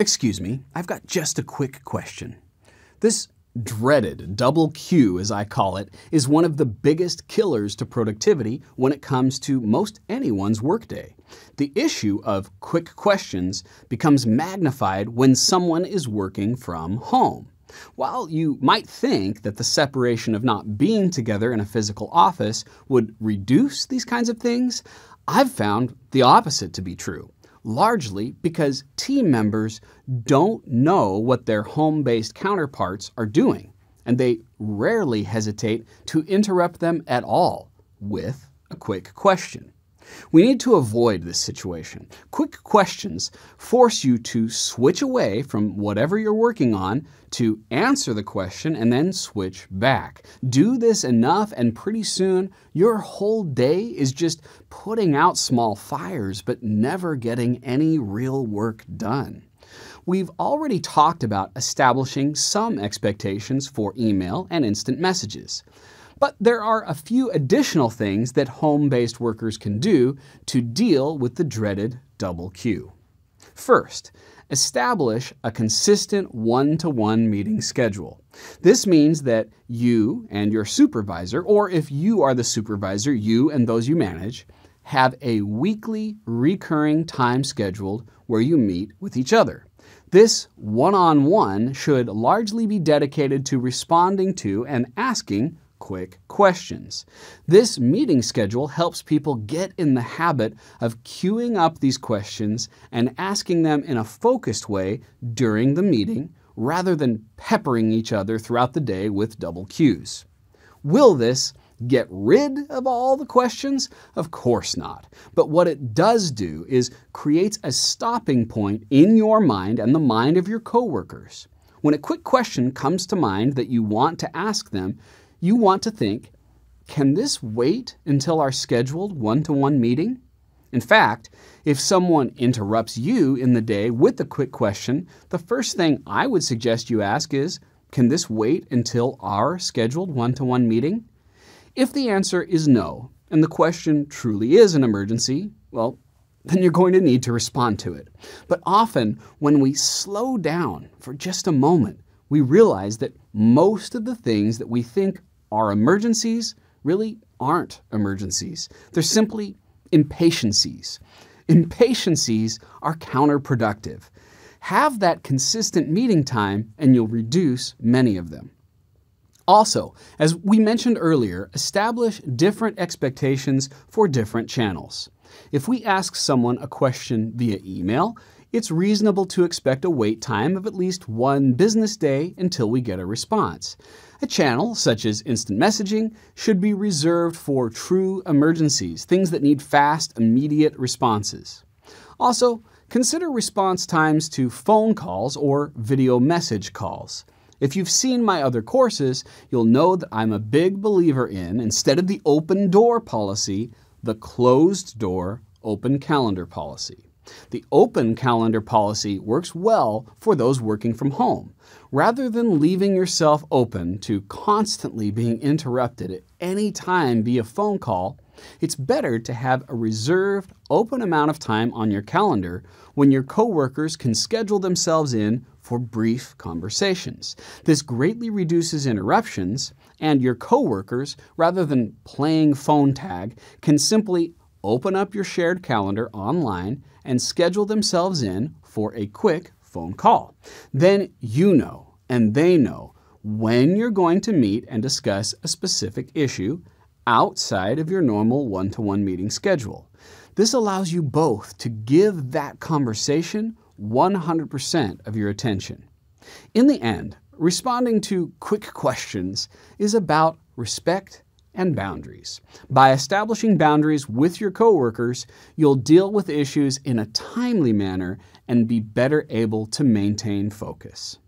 Excuse me, I've got just a quick question. This dreaded double Q, as I call it, is one of the biggest killers to productivity when it comes to most anyone's workday. The issue of quick questions becomes magnified when someone is working from home. While you might think that the separation of not being together in a physical office would reduce these kinds of things, I've found the opposite to be true. Largely because team members don't know what their home-based counterparts are doing, and they rarely hesitate to interrupt them at all with a quick question. We need to avoid this situation. Quick questions force you to switch away from whatever you're working on to answer the question and then switch back. Do this enough and pretty soon your whole day is just putting out small fires but never getting any real work done. We've already talked about establishing some expectations for email and instant messages. But there are a few additional things that home-based workers can do to deal with the dreaded double Q. First, establish a consistent one-to-one meeting schedule. This means that you and your supervisor, or if you are the supervisor, you and those you manage, have a weekly recurring time scheduled where you meet with each other. This one-on-one should largely be dedicated to responding to and asking quick questions. This meeting schedule helps people get in the habit of queuing up these questions and asking them in a focused way during the meeting rather than peppering each other throughout the day with double Qs. Will this get rid of all the questions? Of course not. But what it does do is creates a stopping point in your mind and the mind of your coworkers. When a quick question comes to mind that you want to ask them, you want to think, can this wait until our scheduled one-to-one meeting? In fact, if someone interrupts you in the day with a quick question, the first thing I would suggest you ask is, can this wait until our scheduled one-to-one meeting? If the answer is no, and the question truly is an emergency, well, then you're going to need to respond to it. But often, when we slow down for just a moment, we realize that most of the things that we think are emergencies really aren't emergencies. They're simply impatiencies. Impatiencies are counterproductive. Have that consistent meeting time and you'll reduce many of them. Also, as we mentioned earlier, establish different expectations for different channels. If we ask someone a question via email, it's reasonable to expect a wait time of at least one business day until we get a response. A channel, such as instant messaging, should be reserved for true emergencies, things that need fast, immediate responses. Also, consider response times to phone calls or video message calls. If you've seen my other courses, you'll know that I'm a big believer in, instead of the open door policy, the closed door open calendar policy. The open calendar policy works well for those working from home. Rather than leaving yourself open to constantly being interrupted at any time via phone call, it's better to have a reserved, open amount of time on your calendar when your coworkers can schedule themselves in for brief conversations. This greatly reduces interruptions, and your coworkers, rather than playing phone tag, can simply open up your shared calendar online and schedule themselves in for a quick phone call. Then you know, and they know, when you're going to meet and discuss a specific issue outside of your normal one-to-one meeting schedule. This allows you both to give that conversation 100% of your attention. In the end, responding to quick questions is about respect and boundaries. By establishing boundaries with your coworkers, you'll deal with issues in a timely manner and be better able to maintain focus.